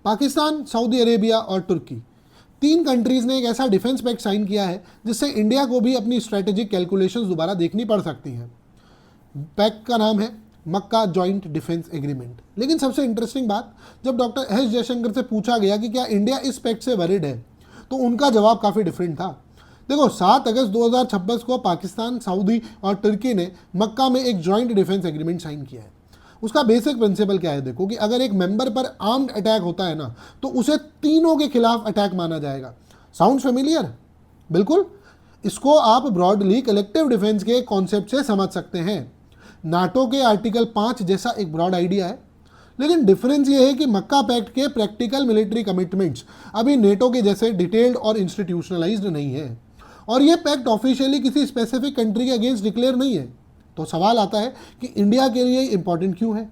Pakistan, Saudi Arabia और तुर्की, तीन countries ने एक ऐसा डिफेंस पैक्ट साइन किया है जिससे इंडिया को भी अपनी स्ट्रेटेजिक कैलकुलेशंस दोबारा देखनी पड़ सकती हैं। पैक्ट का नाम है मक्का जॉइंट डिफेंस एग्रीमेंट। लेकिन सबसे इंटरेस्टिंग बात, जब डॉक्टर एस जयशंकर से पूछा गया कि क्या इंडिया इस पैक्ट से वरीड है, तो उनका जवाब काफ़ी डिफरेंट था। देखो, 7 अगस्त 2026 को पाकिस्तान, सऊदी और तुर्की ने मक्का में एक जॉइंट डिफेंस एग्रीमेंट साइन किया है। उसका बेसिक प्रिंसिपल क्या है? देखो कि अगर एक मेंबर पर आर्म्ड अटैक होता है ना, तो उसे तीनों के खिलाफ अटैक माना जाएगा। Sound familiar? बिल्कुल। इसको आप ब्रॉडली कलेक्टिव डिफेंस के कॉन्सेप्ट से समझ सकते हैं। नाटो के आर्टिकल 5 जैसा एक ब्रॉड आइडिया है। लेकिन डिफरेंस ये है कि मक्का पैक्ट के प्रैक्टिकल मिलिट्री कमिटमेंट्स अभी नेटो के जैसे डिटेल्ड और इंस्टीट्यूशनलाइज्ड नहीं है, और ये पैक्ट ऑफिशियली किसी स्पेसिफिक कंट्री के अगेंस्ट डिक्लेयर नहीं है। तो सवाल आता है कि इंडिया के लिए इंपॉर्टेंट क्यों है?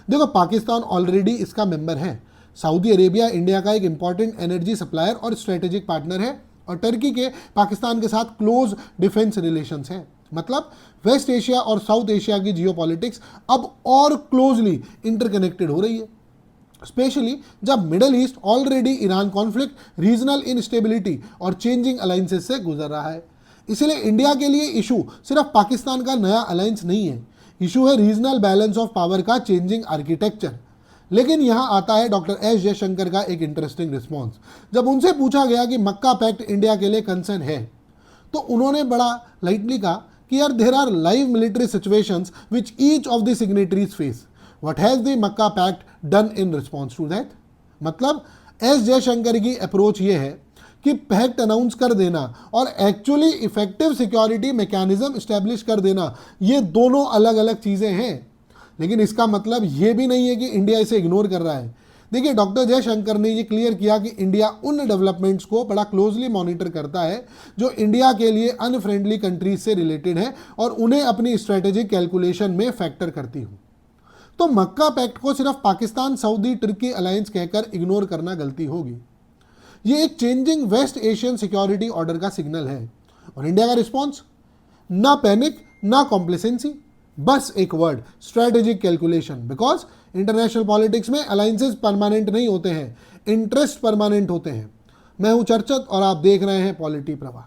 देखो, पाकिस्तान ऑलरेडी इसका मेंबर है, सऊदी अरेबिया इंडिया का एक इंपॉर्टेंट एनर्जी सप्लायर और स्ट्रेटेजिक पार्टनर है, और टर्की के पाकिस्तान के साथ क्लोज डिफेंस रिलेशंस हैं। मतलब वेस्ट एशिया और साउथ एशिया की जियोपॉलिटिक्स अब और क्लोजली इंटरकनेक्टेड हो रही है, स्पेशली जब middle east already Iran conflict, regional instability और चेंजिंग अलाइंसेस से गुजर रहा है। इसलिए इंडिया के लिए इशू सिर्फ पाकिस्तान का नया अलायंस नहीं है, इशू है रीजनल बैलेंस ऑफ पावर का चेंजिंग आर्किटेक्चर। लेकिन यहाँ आता है डॉक्टर एस जयशंकर का एक इंटरेस्टिंग रिस्पॉन्स। जब उनसे पूछा गया कि मक्का पैक्ट इंडिया के लिए कंसर्न है, तो उन्होंने बड़ा लाइटली कहा कि यार, there are live military situations which each of the signatories face. What has the Mecca pact done in response to that? मतलब एस जयशंकर की अप्रोच ये है कि पैक्ट अनाउंस कर देना और actually effective security mechanism establish कर देना, ये दोनों अलग अलग चीज़ें हैं। लेकिन इसका मतलब ये भी नहीं है कि इंडिया इसे इग्नोर कर रहा है। देखिए, डॉक्टर जयशंकर ने ये क्लियर किया कि इंडिया उन डेवलपमेंट्स को बड़ा क्लोजली मॉनिटर करता है जो इंडिया के लिए अनफ्रेंडली कंट्रीज से रिलेटेड है, और उन्हें अपनी स्ट्रेटेजिक कैलकुलेशन में फैक्टर करती हूँ। तो मक्का पैक्ट को सिर्फ पाकिस्तान, सऊदी, तुर्की अलायंस कहकर इग्नोर करना गलती होगी। ये एक changing West Asian security order का सिग्नल है। और इंडिया का रिस्पॉन्स? ना पैनिक, ना कॉम्प्लेसेंसी, बस एक word, strategic calculation. Because international politics में अलायंसेस परमानेंट नहीं होते हैं, इंटरेस्ट परमानेंट होते हैं। मैं हूं चर्चत और आप देख रहे हैं पॉलिटी प्रवाह।